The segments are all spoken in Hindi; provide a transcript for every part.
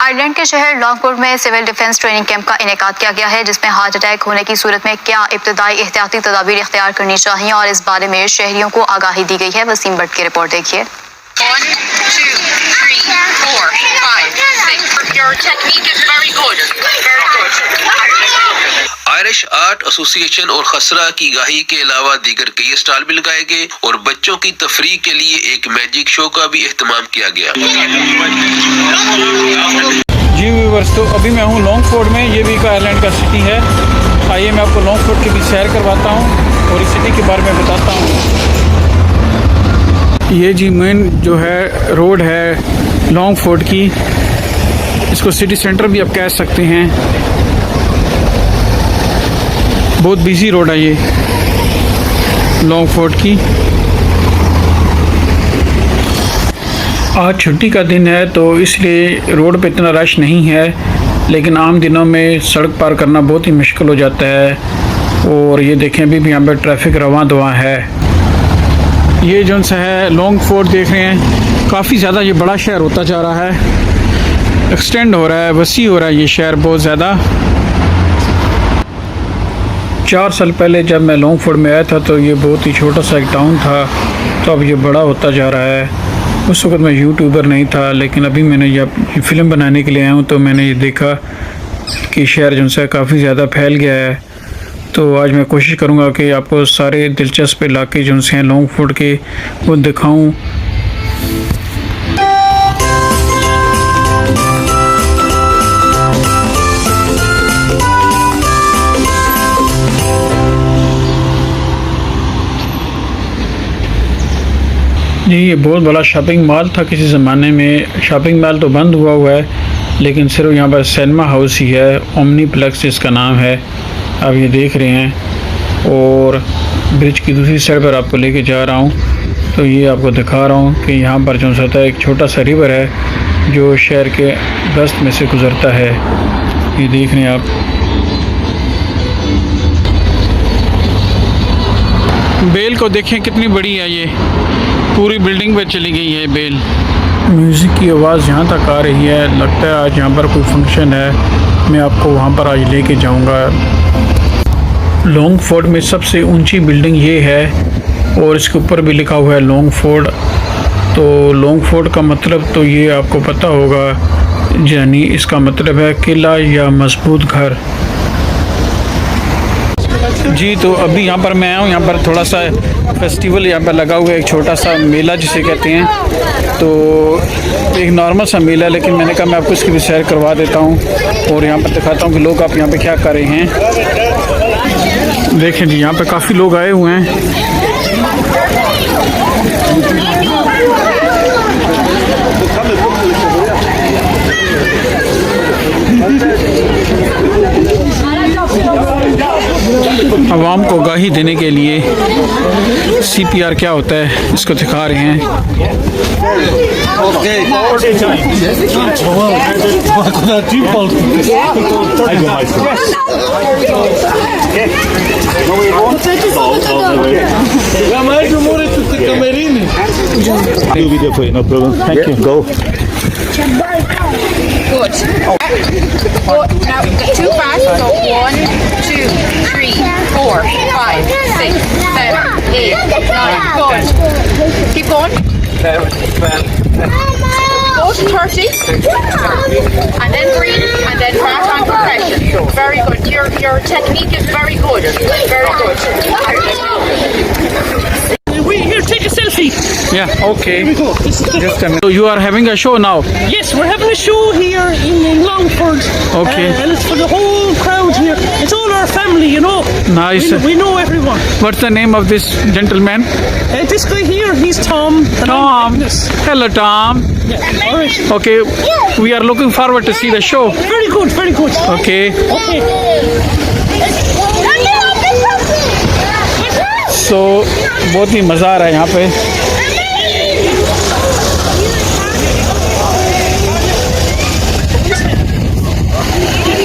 आयरलैंड के शहर लॉन्गफोर्ड में सिविल डिफेंस ट्रेनिंग कैंप का इनेकाद किया गया है, जिसमें हार्ट अटैक होने की सूरत में क्या इब्तदाई एहतियाती तदाबीर इख्तियार करनी चाहिए और इस बारे में शहरियों को आगाही दी गई है। वसीम भट्ट की रिपोर्ट देखिए। 1, 2, 3, 4, 5, 6. Your technique is very good. Very good. Irish art association और खसरा की गाही के अलावा दीगर कई स्टॉल भी लगाए गए और बच्चों की तफरीह के लिए एक मैजिक शो का भी एहतमाम किया गया। जी व्यूअर्स, तो अभी मैं हूँ लॉन्गफोर्ड में। ये भी एक आयरलैंड का सिटी है। आइए मैं आपको लॉन्गफोर्ड की भी सैर करवाता हूँ और इस सिटी के बारे में बताता हूँ। ये जी मेन जो है रोड है लॉन्गफोर्ड की, इसको सिटी सेंटर भी आप कह सकते हैं। बहुत बिजी रोड है ये लॉन्गफोर्ड की। आज छुट्टी का दिन है तो इसलिए रोड पे इतना रश नहीं है, लेकिन आम दिनों में सड़क पार करना बहुत ही मुश्किल हो जाता है। और ये देखें अभी भी यहाँ पर ट्रैफिक रवां दवा है। ये जो सा है लॉन्गफोर्ड देख रहे हैं, काफ़ी ज़्यादा ये बड़ा शहर होता जा रहा है, एक्सटेंड हो रहा है, वसी हो रहा है ये शहर बहुत ज़्यादा। 4 साल पहले जब मैं लॉन्गफोर्ड में आया था तो ये बहुत ही छोटा सा एक टाउन था, तो अब ये बड़ा होता जा रहा है। उस वक्त मैं यूट्यूबर नहीं था, लेकिन अभी मैंने जब फिल्म बनाने के लिए आया हूँ तो मैंने ये देखा कि शहर जो सा काफ़ी ज़्यादा फैल गया है। तो आज मैं कोशिश करूँगा कि आपको सारे दिलचस्प इलाके जो हैं लॉन्गफोर्ड के वो दिखाऊँ। जी ये बहुत बड़ा शॉपिंग मॉल था किसी ज़माने में। शॉपिंग मॉल तो बंद हुआ है, लेकिन सिर्फ यहाँ पर सिनेमा हाउस ही है, ओमनीप्लेक्स जिसका नाम है। आप ये देख रहे हैं और ब्रिज की दूसरी साइड पर आपको लेके जा रहा हूँ, तो ये आपको दिखा रहा हूँ कि यहाँ पर जो सा एक छोटा सा रिवर है जो शहर के दस्त में से गुज़रता है। ये देख रहे हैं आप। बेल को देखें कितनी बड़ी है, ये पूरी बिल्डिंग पे चली गई है बेल। म्यूज़िक की आवाज़ यहाँ तक आ रही है, लगता है आज यहाँ पर कोई फंक्शन है। मैं आपको वहाँ पर आज लेके जाऊँगा। लॉन्गफोर्ड में सबसे ऊंची बिल्डिंग ये है और इसके ऊपर भी लिखा हुआ है लॉन्गफोर्ड। तो लॉन्गफोर्ड का मतलब तो ये आपको पता होगा, यानी इसका मतलब है किला या मजबूत घर। जी तो अभी यहाँ पर मैं आया हूँ, यहाँ पर थोड़ा सा फेस्टिवल यहाँ पर लगा हुआ है, एक छोटा सा मेला जिसे कहते हैं। तो एक नॉर्मल सा मेला है, लेकिन मैंने कहा मैं आपको इसकी भी सैर करवा देता हूँ और यहाँ पर दिखाता हूँ कि लोग आप यहाँ पे क्या कर रहे हैं। देखें जी यहाँ पे काफ़ी लोग आए हुए हैं। आवाम को आगाही देने के लिए CPR क्या होता है इसको दिखा रहे हैं। Good. Now too fast. So 1, 2, 3, 4, 5, 6, 7, 8, 9. Good. Keep going. Go to 30. And then breathe. And then back on progression. Very good. Your technique is very good. Very good. Wait here, take a selfie. Yeah, okay. Just a minute. So you are having a show now? Yes, we're having a show here in Longford. Okay. And it's for the whole crowd here. It's all our family, you know. Nice. We know everyone. What's the name of this gentleman? This guy here, he's Tom. and I'm Tom. Agnes. Hello, Tom. Yeah, all right. Okay, we are looking forward to see the show. Very good, very good. Okay. Okay. So बहुत ही मज़ा आ रहा है यहाँ पे।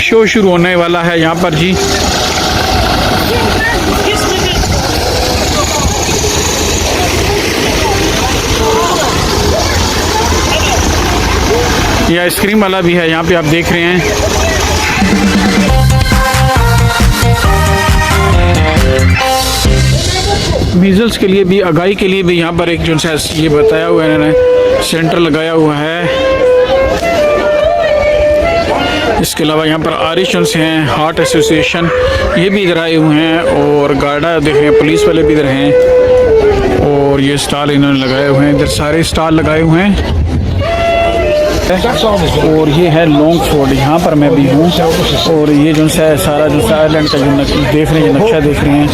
शो शुरू होने वाला है यहाँ पर जी। ये आइसक्रीम वाला भी है यहाँ पे, आप देख रहे हैं। मीजल्स के लिए भी, आगाही के लिए भी यहाँ पर एक जो सा ये बताया हुआ है इन्होंने, सेंटर लगाया हुआ है। इसके अलावा यहाँ पर आरिशंस हैं, हार्ट एसोसिएशन, ये भी इधर आए हुए हैं। और गार्डा देखें, पुलिस वाले भी इधर हैं। और ये स्टॉल इन्होंने लगाए हुए हैं, इधर सारे स्टॉल लगाए हुए हैं। और ये है लॉन्गफोर्ड, यहाँ पर मैं भी हूँ। और ये जो सा सारा जो आयरलैंड का जो देख रहे हैं, नक्शा देख रहे हैं।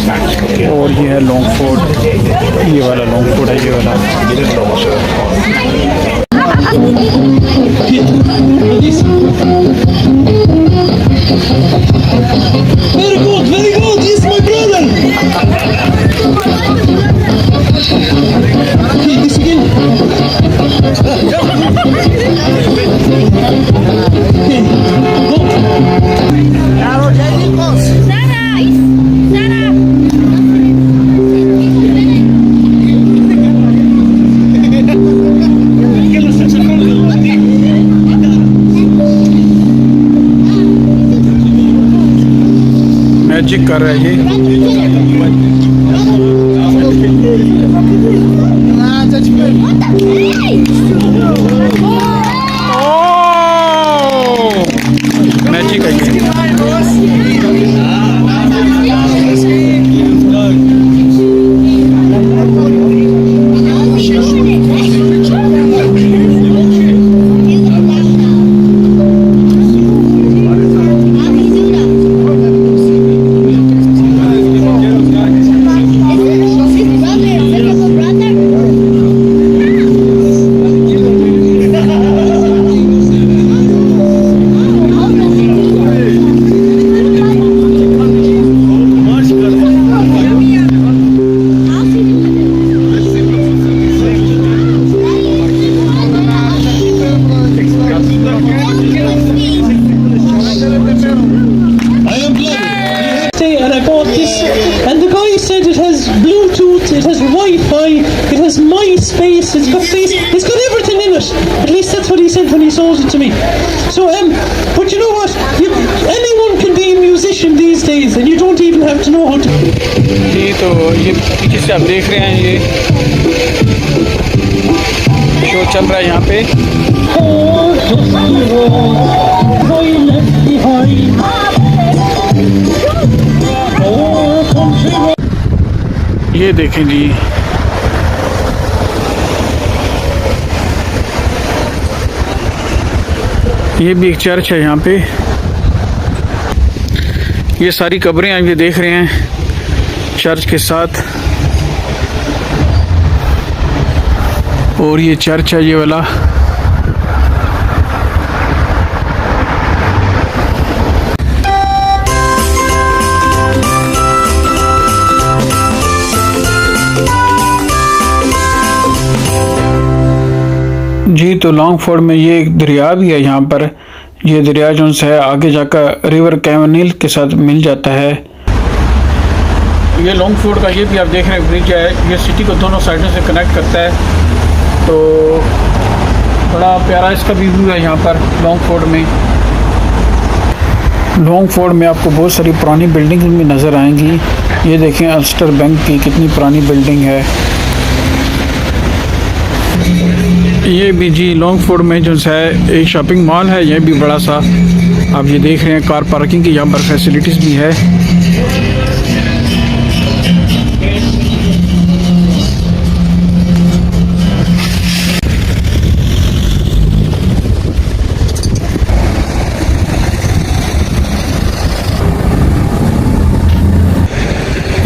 और ये है लॉन्गफोर्ड, ये वाला लॉन्गफोर्ड है, ये वाला। Very good, yes, my brother. Okay, this again. Okay, go. Magic कर रहा है ये। मैजिक है ये। And I bought this, and the guy said it has Bluetooth, it has Wi-Fi, it has MySpace, it's got everything in it. At least that's what he said when he sold it to me. So, but you know what? Anyone can be a musician these days, and you don't even have to know how to. जी, तो ये पीछे से आप देख रहे हैं, ये शो चल रहा है यहाँ पे। ये देखें जी, ये भी एक चर्च है यहाँ पे। ये सारी कब्रें आप ये देख रहे हैं चर्च के साथ। और ये चर्च है ये वाला। जी, तो लॉन्गफोर्ड में ये एक दरिया भी है यहाँ पर। ये दरिया जो है आगे जाकर रिवर कैमनिल के साथ मिल जाता है। ये लॉन्गफोर्ड का ये भी आप देख रहे हैं ब्रिज है, ये सिटी को दोनों साइडों से कनेक्ट करता है। तो बड़ा प्यारा इसका भी व्यू है यहाँ पर लॉन्गफोर्ड में। लॉन्गफोर्ड में आपको बहुत सारी पुरानी बिल्डिंग भी नज़र आएंगी। ये देखें अल्स्टर बैंक की कितनी पुरानी बिल्डिंग है। ये भी जी लॉन्गफोर्ड में जो है एक शॉपिंग मॉल है, यह भी बड़ा सा आप ये देख रहे हैं। कार पार्किंग की यहाँ पर फैसिलिटीज़ भी है।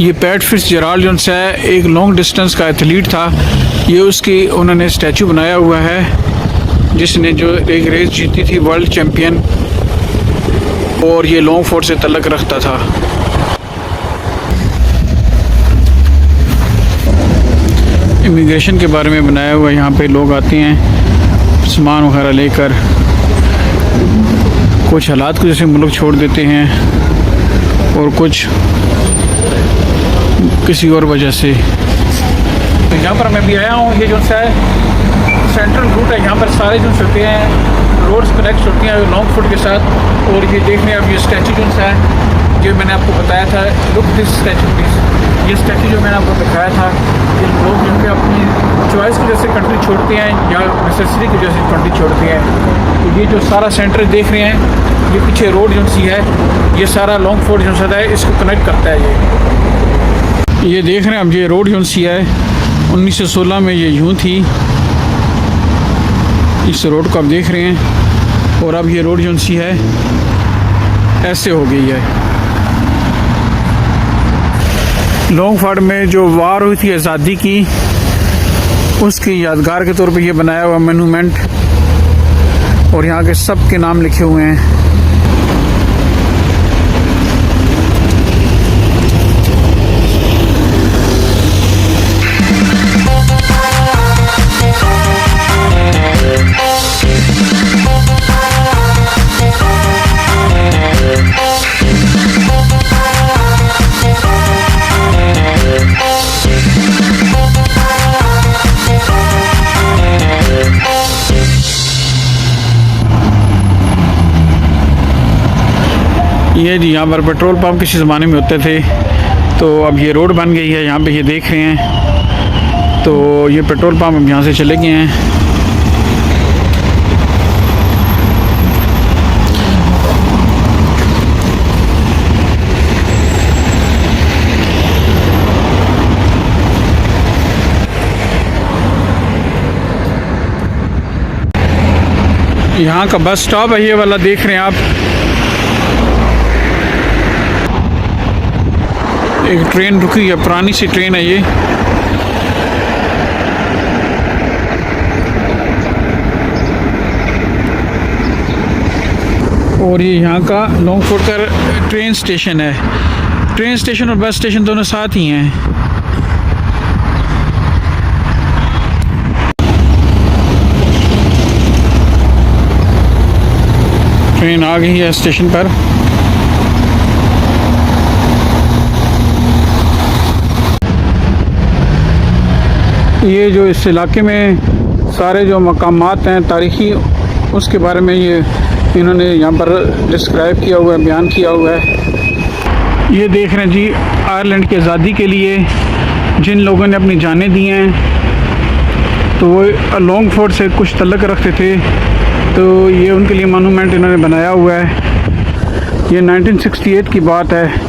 ये पैट फिट्जजेराल्ड जो है एक लॉन्ग डिस्टेंस का एथलीट था। ये उसकी उन्होंने स्टैचू बनाया हुआ है, जिसने जो एक रेस जीती थी, वर्ल्ड चैम्पियन। और ये लॉन्गफोर्ड से तल्लुक़ रखता था। इमिग्रेशन के बारे में बनाया हुआ, यहाँ पे लोग आते हैं सामान वगैरह लेकर, कुछ हालात को जैसे मुल्क छोड़ देते हैं और कुछ किसी और वजह से। यहाँ पर मैं भी आया हूँ। ये जो है सेंट्रल रूट है, यहाँ पर सारे जो चलते हैं रोड्स कनेक्ट होती हैं लॉन्गफोर्ड के साथ। और ये देख रहे हैं अब ये स्टैचू जो है जो मैंने आपको बताया था, लुक दिस स्टैचू प्लीज। ये स्टैचू जो मैंने आपको दिखाया था, ये लोग जो कि अपनी चॉइस की वजह से कंट्री छोड़ते हैं या नेसेसरी की वजह से कंट्री छोड़ते हैं। तो ये जो सारा सेंटर देख रहे हैं, ये पीछे रोड जो सी है, ये सारा लॉन्गफोर्ड जो है इसको कनेक्ट करता है। ये देख रहे हैं अब ये रोड जो सी है 1916 में ये यूँ थी, इस रोड को आप देख रहे हैं। और अब ये रोड जो सी है ऐसे हो गई है। लॉन्गफोर्ड में जो वार हुई थी आज़ादी की, उसकी यादगार के तौर पे ये बनाया हुआ मोनूमेंट, और यहाँ के सब के नाम लिखे हुए हैं। ये जी यहाँ पर पेट्रोल पंप किसी ज़माने में होते थे, तो अब ये रोड बन गई है। यहाँ पे ये देख रहे हैं, तो ये पेट्रोल पंप अब यहाँ से चले गए हैं। यहाँ का बस स्टॉप है ये वाला, देख रहे हैं आप। एक ट्रेन रुकी है, पुरानी सी ट्रेन है ये। और ये यहाँ का लॉन्गफोर्ड का ट्रेन स्टेशन है। ट्रेन स्टेशन और बस स्टेशन दोनों साथ ही हैं। ट्रेन आ गई है स्टेशन पर। ये जो इस इलाके में सारे जो मकामात हैं तारीख़ी, उसके बारे में ये इन्होंने यहाँ पर डिस्क्राइब किया हुआ है, बयान किया हुआ है। ये देख रहे हैं जी, आयरलैंड की आज़ादी के लिए जिन लोगों ने अपनी जानें दी हैं, तो वो लॉन्गफोर्ड से कुछ तल्लुक़ रखते थे, तो ये उनके लिए मोनूमेंट इन्होंने बनाया हुआ है। ये 1968 की बात है।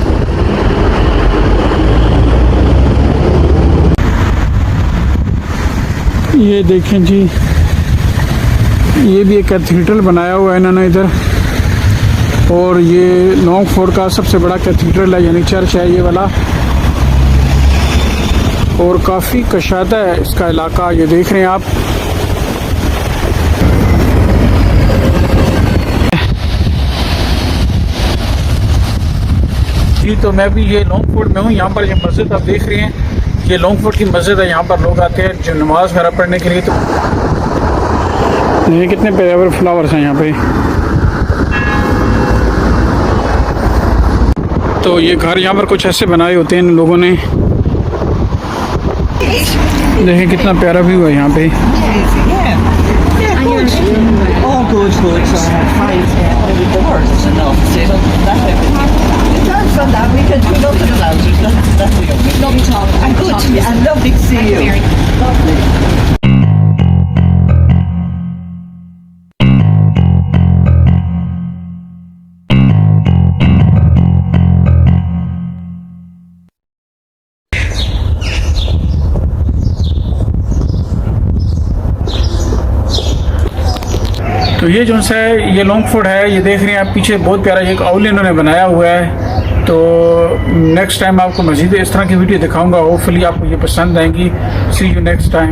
ये देखें जी, ये भी एक कैथीड्रल बनाया हुआ है इन्होंने इधर, और ये लॉन्गफोर्ड का सबसे बड़ा कैथीड्रल है, यानी चर्च है ये वाला। और काफ़ी कशादा है इसका इलाका, ये देख रहे हैं आप। जी तो मैं भी ये लॉन्गफोर्ड में हूँ। यहाँ पर ये मस्जिद आप देख रहे हैं, ये लॉन्गफोर्ड की मस्जिद है। यहाँ पर लोग आते हैं जो नमाज वगैरह पढ़ने के लिए। तो ये कितने प्यारे फ्लावर्स हैं यहाँ पे। तो ये घर यहाँ पर कुछ ऐसे बनाए होते हैं इन लोगों ने। देखें कितना प्यारा व्यू है यहाँ पे। All good. So I have 5 doors and offices. In terms of that, we can do nothing about it. That's the only thing. Lovely talk. And good to and lovely to see you. Lovely. तो ये जो है ये लॉन्गफोर्ड है, ये देख रहे हैं आप पीछे बहुत प्यारा एक आउल इन्होंने बनाया हुआ है। तो नेक्स्ट टाइम आपको मज़ीद इस तरह की वीडियो दिखाऊंगा। होपफुली आपको ये पसंद आएंगी। सी यू नेक्स्ट टाइम।